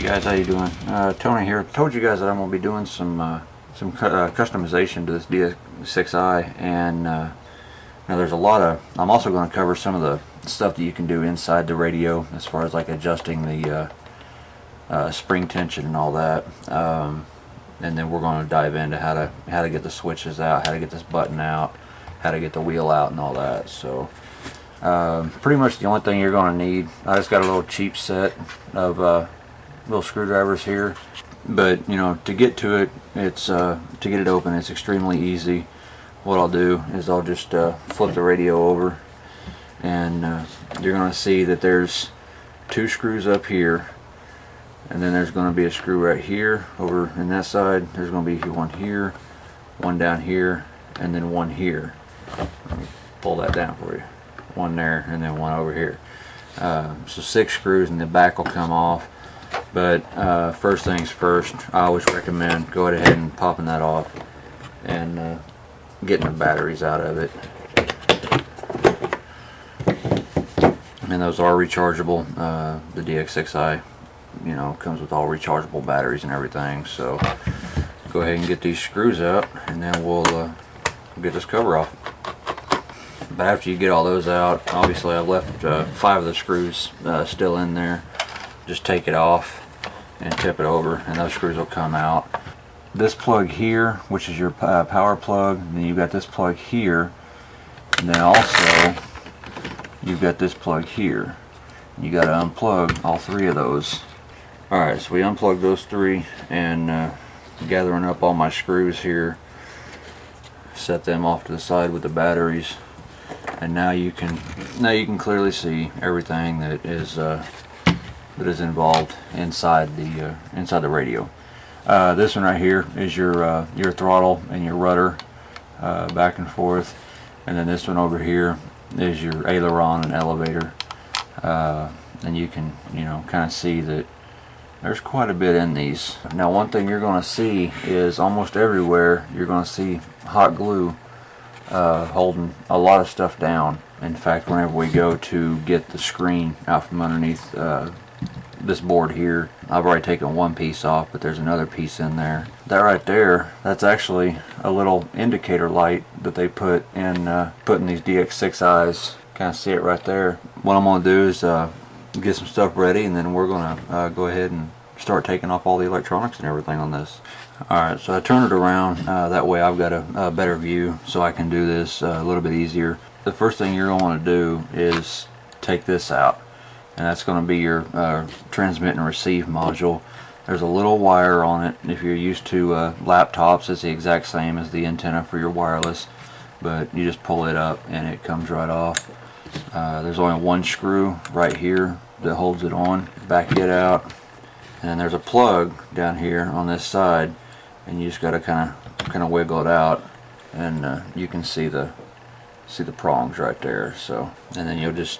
guys, how you doing? Tony here. Told you guys that I'm going to be doing some customization to this DX6i, and now there's a lot of. I'm also going to cover some of the stuff that you can do inside the radio, as far as like adjusting the spring tension and all that. And then we're going to dive into how to get the switches out, how to get this button out, how to get the wheel out, and all that. So pretty much the only thing you're going to need. I just got a little cheap set of little screwdrivers here, but you know, to get to it, it's to get it open, it's extremely easy. What I'll do is I'll just flip the radio over, and you're going to see that there's two screws up here, and then there's going to be a screw right here over in that side. There's going to be one here, one down here, and then one here. Let me pull that down for you. One there, and then one over here. So 6 screws, and the back will come off. But first things first, I always recommend go ahead and popping that off and getting the batteries out of it. And those are rechargeable. The DX6i, you know, comes with all rechargeable batteries and everything. So go ahead and get these screws out, and then we'll get this cover off. But after you get all those out, obviously I've left 5 of the screws still in there. Just take it off and tip it over, and those screws will come out. This plug here, which is your power plug, and then you've got this plug here, and then also you've got this plug here. You got to unplug all 3 of those. Alright, so we unplugged those 3, and gathering up all my screws here, set them off to the side with the batteries, and now you can clearly see everything that is involved inside the radio. This one right here is your throttle and your rudder, back and forth, and then this one over here is your aileron and elevator. And you can, you know, kind of see that there's quite a bit in these. Now, one thing you're going to see is almost everywhere you're going to see hot glue holding a lot of stuff down. In fact, whenever we go to get the screen out from underneath this board here, I've already taken one piece off, but there's another piece in there. That right there, that's actually a little indicator light that they put in these DX6i's. Kind of see it right there. What I'm going to do is get some stuff ready, and then we're going to go ahead and start taking off all the electronics and everything on this. Alright, so I turn it around, that way I've got a better view, so I can do this a little bit easier. The first thing you're going to want to do is take this out, and that's going to be your transmit and receive module. There's a little wire on it. If you're used to laptops, it's the exact same as the antenna for your wireless, but you just pull it up and it comes right off. There's only one screw right here that holds it on. Back it out, and then there's a plug down here on this side, and you just got to kind of wiggle it out, and you can see the prongs right there. So, and then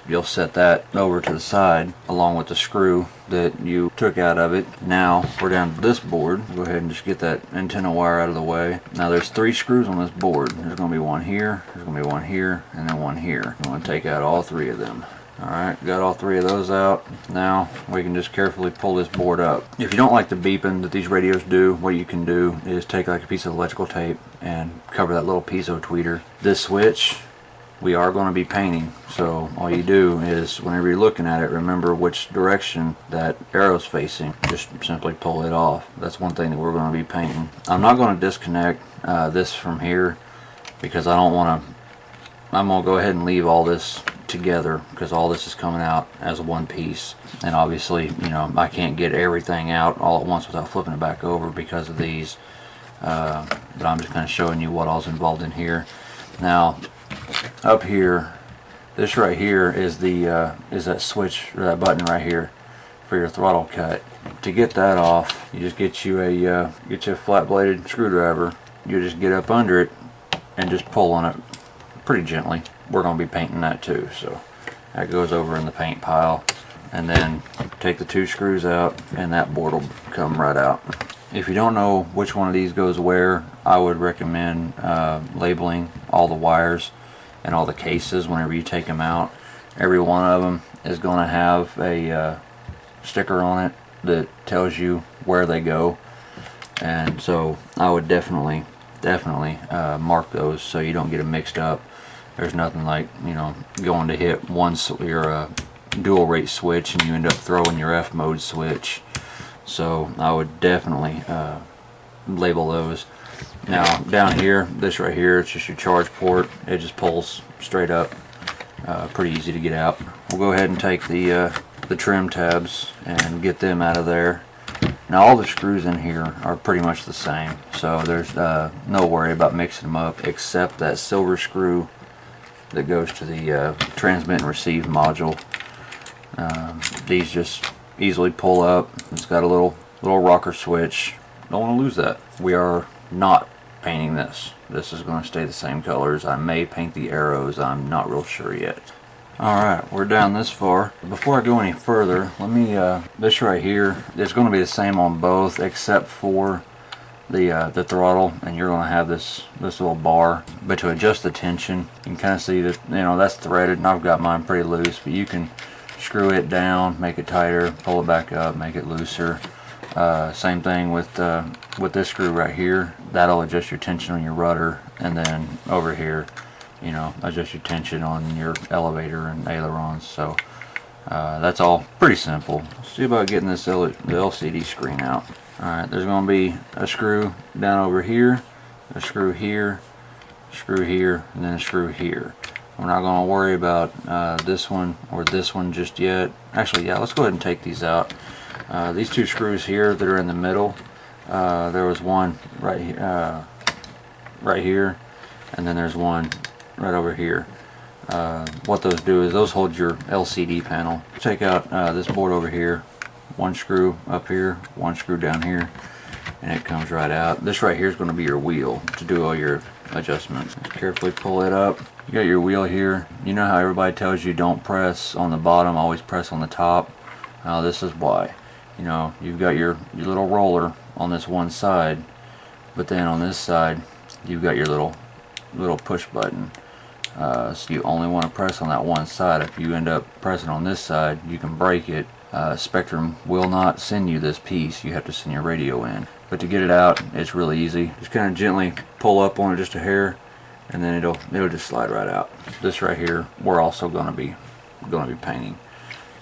you'll set that over to the side along with the screw that you took out of it. Now we're down to this board. Go ahead and just get that antenna wire out of the way. Now there's 3 screws on this board. There's going to be one here, there's going to be one here, and then one here. I'm going to take out all 3 of them. Alright, got all 3 of those out. Now we can just carefully pull this board up. If you don't like the beeping that these radios do, what you can do is take like a piece of electrical tape and cover that little piezo tweeter. This switch we are going to be painting, so all you do is whenever you're looking at it, remember which direction that arrow's facing. Just simply pull it off. That's one thing that we're going to be painting. I'm not going to disconnect this from here, because I don't want to. I'm going to go ahead and leave all this together, because all this is coming out as one piece, and obviously, you know, I can't get everything out all at once without flipping it back over because of these, but I'm just kind of showing you what all's involved in here. Now up here, this right here is that switch, or that button right here for your throttle cut. To get that off, you just get you a flat bladed screwdriver. You just get up under it and just pull on it pretty gently. We're going to be painting that too, so that goes over in the paint pile, and then take the 2 screws out, and that board will come right out. If you don't know which one of these goes where, I would recommend labeling all the wires and all the cases whenever you take them out. Every one of them is going to have a sticker on it that tells you where they go, and so I would definitely mark those so you don't get them mixed up. There's nothing like, you know, going to hit your dual rate switch and you end up throwing your F mode switch. So I would definitely label those. Now down here, this right here, it's just your charge port. It just pulls straight up. Pretty easy to get out. We'll go ahead and take the trim tabs and get them out of there. Now all the screws in here are pretty much the same, so there's no worry about mixing them up, except that silver screw that goes to the transmit and receive module. These just easily pull up. It's got a little rocker switch. Don't want to lose that. We are not painting this. This is going to stay the same colors. I may paint the arrows. I'm not real sure yet. Alright, we're down this far. Before I go any further, let me, this right here, it's going to be the same on both except for the throttle, and you're going to have this little bar. But to adjust the tension, you can kind of see that, you know, that's threaded, and I've got mine pretty loose, but you can screw it down, make it tighter, pull it back up, make it looser. Same thing with this screw right here. That'll adjust your tension on your rudder, and then over here, you know, adjust your tension on your elevator and ailerons. So that's all pretty simple. Let's see about getting this the LCD screen out. Alright, there's going to be a screw down over here, a screw here, and then a screw here. We're not going to worry about this one or this one just yet. Actually, yeah, let's go ahead and take these out. These two screws here that are in the middle, there was one right here, and then there's one right over here. What those do is those hold your LCD panel. Take out this board over here, one screw up here, one screw down here, and it comes right out. This right here is going to be your wheel to do all your adjustments. Carefully pull it up. You got your wheel here. You know how everybody tells you don't press on the bottom, always press on the top? This is why. You know, you've got your little roller on this one side, but then on this side you've got your little push button. So you only want to press on that one side. If you end up pressing on this side, you can break it. Spectrum will not send you this piece. You have to send your radio in. But to get it out, it's really easy. Just kind of gently pull up on it just a hair, and then it'll just slide right out. This right here, we're also going to be painting.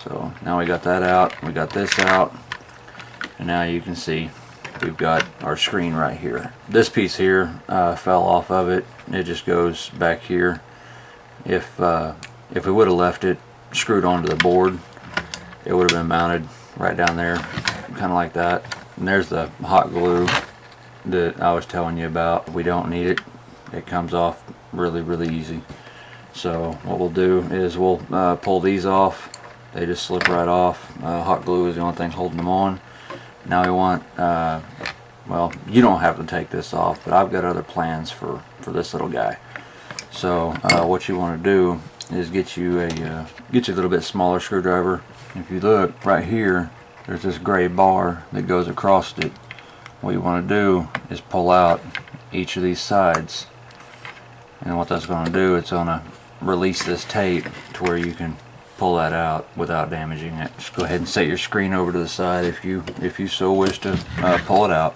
So now we got that out. We got this out, and now you can see we've got our screen right here. This piece here fell off of it. It just goes back here. If we would have left it screwed onto the board, it would have been mounted right down there, kind of like that. And there's the hot glue that I was telling you about. We don't need it. It comes off really easy. So what we'll do is we'll pull these off. They just slip right off. Hot glue is the only thing holding them on. Now we want, well, you don't have to take this off, but I've got other plans for this little guy. So what you want to do is get you a little bit smaller screwdriver. If you look right here, there's this gray bar that goes across it. What you want to do is pull out each of these sides, and what that's going to do, it's going to release this tape to where you can pull that out without damaging it. Just go ahead and set your screen over to the side if you so wish to pull it out.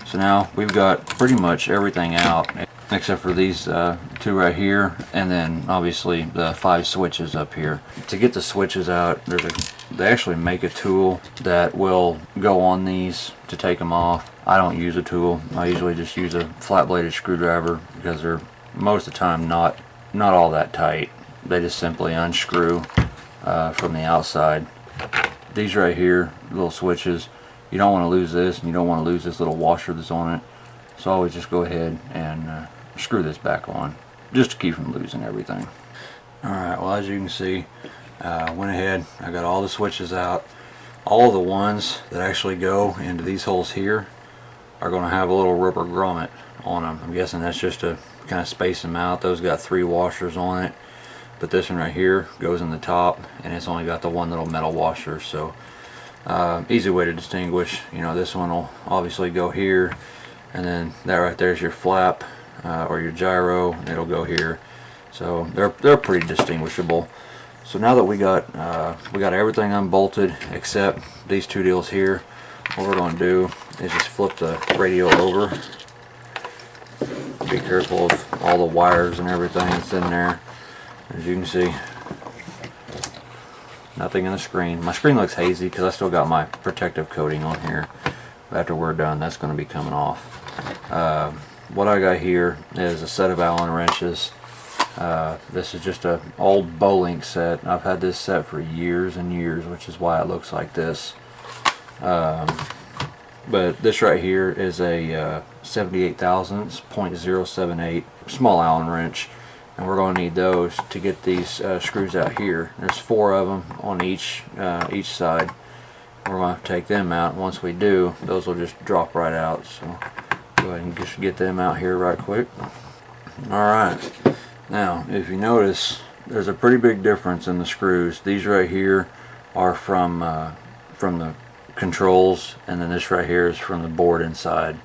So now we've got pretty much everything out except for these two right here, and then obviously the 5 switches up here. To get the switches out, they actually make a tool that will go on these to take them off. I don't use a tool. I usually just use a flat-bladed screwdriver because they're most of the time not all that tight. They just simply unscrew from the outside. These right here, little switches, you don't want to lose this, and you don't want to lose this little washer that's on it. So always just go ahead and screw this back on, just to keep from losing everything. Alright, well, as you can see, went ahead, I got all the switches out. All the ones that actually go into these holes here are going to have a little rubber grommet on them. I'm guessing that's just to kind of space them out. Those got 3 washers on it, but this one right here goes in the top, and it's only got the one little metal washer. So easy way to distinguish. You know, this one will obviously go here, and then that right there is your flap or your gyro. It'll go here. So they're pretty distinguishable. So now that we got everything unbolted except these two deals here, what we're going to do is just flip the radio over. Be careful of all the wires and everything that's in there. As you can see, nothing in the screen. My screen looks hazy because I still got my protective coating on here. After we're done, that's going to be coming off. What I got here is a set of Allen wrenches. This is just an old Bowlink set. I've had this set for years and years, which is why it looks like this. But this right here is a 78 thousandths .078 small Allen wrench, and we're going to need those to get these screws out here. There's 4 of them on each side. We're going to have to take them out. Once we do, those will just drop right out. So go ahead and just get them out here right quick. Alright, now if you notice, there's a pretty big difference in the screws. These right here are from the controls, and then this right here is from the board inside.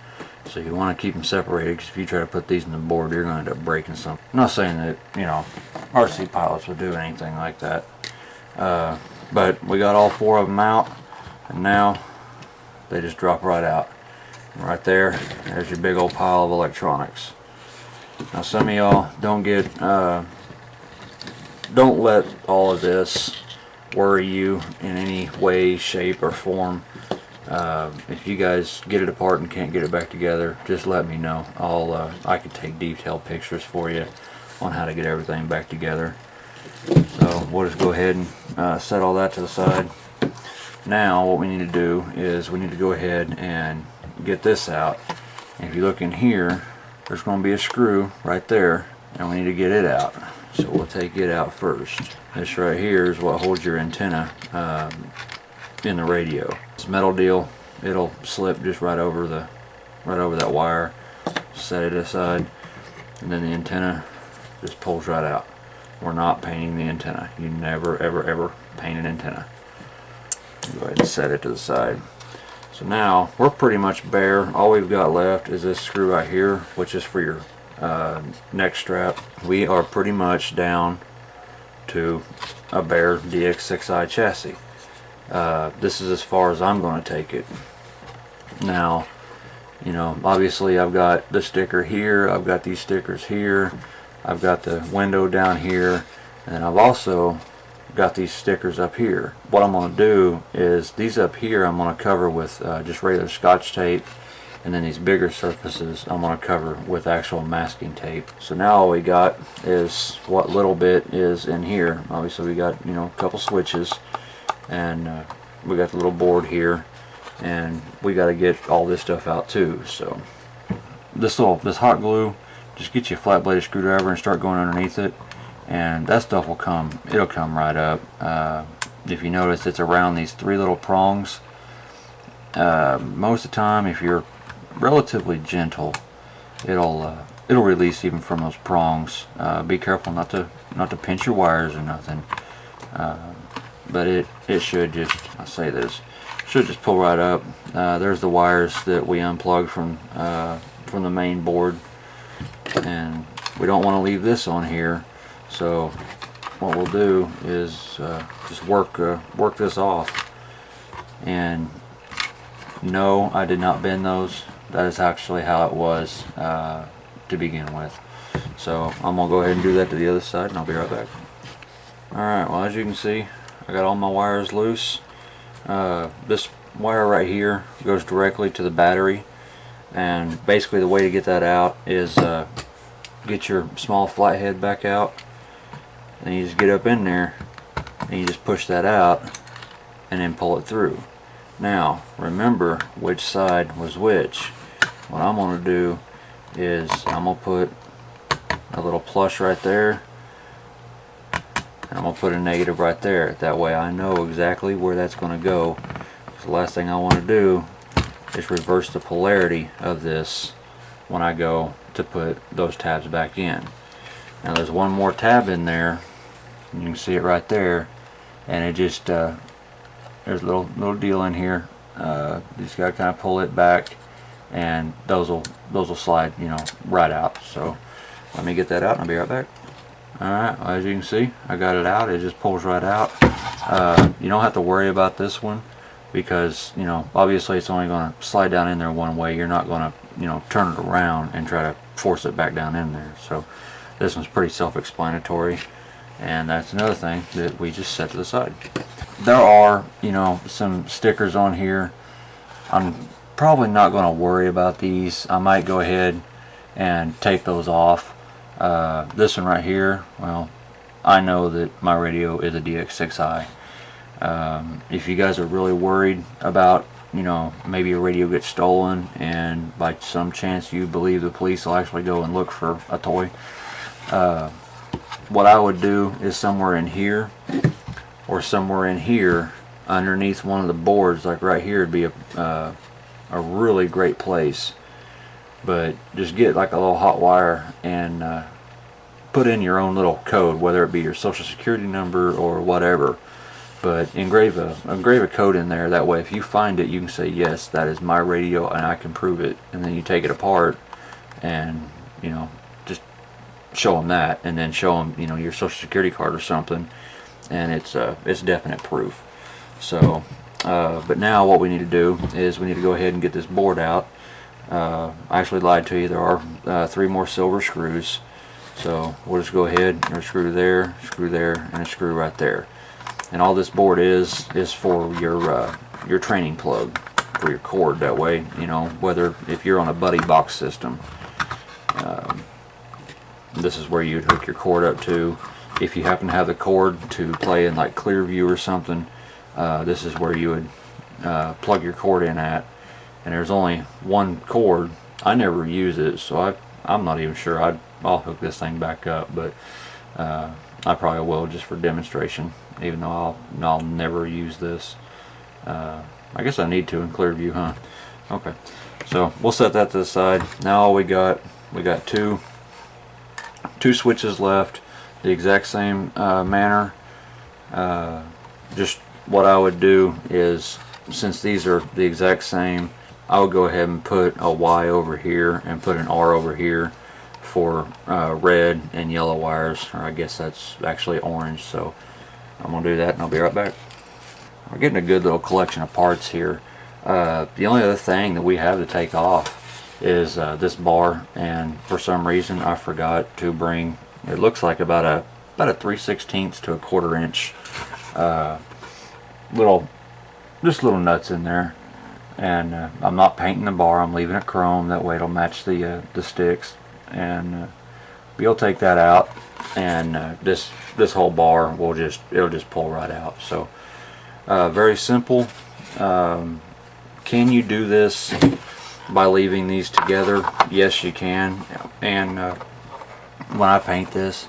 So you want to keep them separated, because if you try to put these in the board, you're going to end up breaking something. I'm not saying that, you know, RC pilots would do anything like that. But we got all 4 of them out, and now they just drop right out. And right there's your big old pile of electronics. Now some of y'all don't let all of this worry you in any way, shape, or form. If you guys get it apart and can't get it back together, just let me know. I can take detailed pictures for you on how to get everything back together. So we'll just go ahead and set all that to the side. Now what we need to do is we need to go ahead and get this out. And if you look in here, there's going to be a screw right there, and we need to get it out. So we'll take it out first. This right here is what holds your antenna in the radio. This metal deal, it'll slip just right over that wire. Set it aside, and then the antenna just pulls right out. We're not painting the antenna. You never ever paint an antenna. Go ahead and set it to the side. So now we're pretty much bare. All we've got left is this screw right here, which is for your neck strap. We are pretty much down to a bare DX6i chassis. This is as far as I'm going to take it. Now, you know, obviously I've got the sticker here, I've got these stickers here, I've got the window down here, and I've also got these stickers up here. What I'm going to do is these up here I'm going to cover with just regular Scotch tape, and then these bigger surfaces I'm going to cover with actual masking tape. So now all we got is what little bit is in here. Obviously we got, you know, a couple switches, and we got the little board here, and we got to get all this stuff out too. So this hot glue, just get you a flat bladed screwdriver and start going underneath it, and that stuff will come, it'll come right up. If you notice, it's around these 3 little prongs. Most of the time, if you're relatively gentle, it'll release even from those prongs. Be careful not to pinch your wires or nothing. But it should just, I'll say this, should just pull right up. There's the wires that we unplugged from the main board, and we don't want to leave this on here. So what we'll do is just work this off. And no, I did not bend those. That is actually how it was to begin with. So I'm gonna go ahead and do that to the other side, and I'll be right back. Alright, well, as you can see, I got all my wires loose. This wire right here goes directly to the battery, and basically the way to get that out is get your small flathead back out, and you just get up in there and you just push that out and then pull it through. Now remember which side was which. What I'm going to do is I'm going to put a little plus right there, and I'm going to put a negative right there. That way I know exactly where that's going to go. So the last thing I want to do is reverse the polarity of this when I go to put those tabs back in. Now there's one more tab in there, and you can see it right there, and it just there's a little deal in here. You just got to kind of pull it back, and those will slide, you know, right out. So let me get that out and I'll be right back. Alright, well, as you can see, I got it out. It just pulls right out. You don't have to worry about this one because, you know, obviously it's only going to slide down in there one way. You're not going to, you know, turn it around and try to force it back down in there. So this one's pretty self-explanatory, and that's another thing that we just set to the side. There are, you know, some stickers on here. I'm probably not going to worry about these. I might go ahead and take those off. This one right here, well, I know that my radio is a DX6i. If you guys are really worried about, you know, maybe a radio gets stolen and by some chance you believe the police will actually go and look for a toy, what I would do is somewhere in here or somewhere in here underneath one of the boards, like right here, would be a really great place. But just get like a little hot wire and put in your own little code, whether it be your social security number or whatever. But engrave a code in there. That way, if you find it, you can say, yes, that is my radio, and I can prove it. And then you take it apart, and you know, just show them that, and then show them, you know, your social security card or something, and it's definite proof. So, but now what we need to do is we need to go ahead and get this board out. I actually lied to you. There are 3 more silver screws. So we'll just go ahead and screw there, and a screw right there. And all this board is for your training plug for your cord. That way, you know, whether if you're on a buddy box system, this is where you'd hook your cord up to. If you happen to have the cord to play in like Clearview or something, this is where you would plug your cord in at. And there's only one cord. I never use it, so I'm not even sure. I'll hook this thing back up, but I probably will just for demonstration, even though I'll never use this. I guess I need to in Clearview, huh? Okay, so we'll set that to the side. Now all we got two switches left, the exact same manner. Just what I would do is, since these are the exact same, I would go ahead and put a Y over here and put an R over here for red and yellow wires, or I guess that's actually orange. So I'm gonna do that and I'll be right back. We're getting a good little collection of parts here. The only other thing that we have to take off is this bar, and for some reason I forgot to bring, it looks like about a 3/16 to a 1/4 inch just little nuts in there. And I'm not painting the bar, I'm leaving it chrome, that way it'll match the sticks. And you'll take that out, and this whole bar it'll just pull right out. So very simple. Can you do this by leaving these together? Yes, you can. And when I paint this,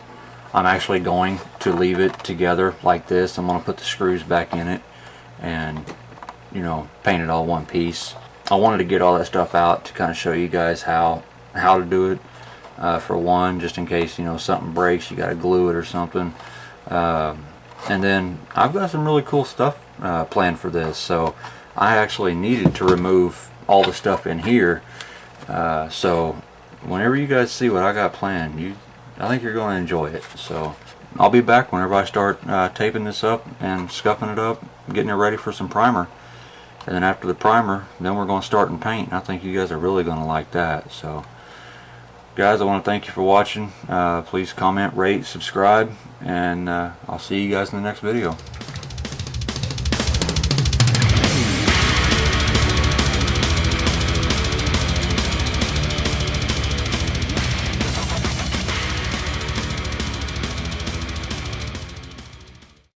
I'm actually going to leave it together like this. I'm going to put the screws back in it and, you know, paint it all one piece. I wanted to get all that stuff out to kind of show you guys how to do it. For one, just in case, you know, something breaks, you got to glue it or something. And then I've got some really cool stuff planned for this. So I actually needed to remove all the stuff in here. So whenever you guys see what I got planned, I think you're going to enjoy it. So I'll be back whenever I start taping this up and scuffing it up, getting it ready for some primer. And then after the primer, then we're going to start and paint. I think you guys are really going to like that. So guys, I want to thank you for watching. Please comment, rate, subscribe, and I'll see you guys in the next video.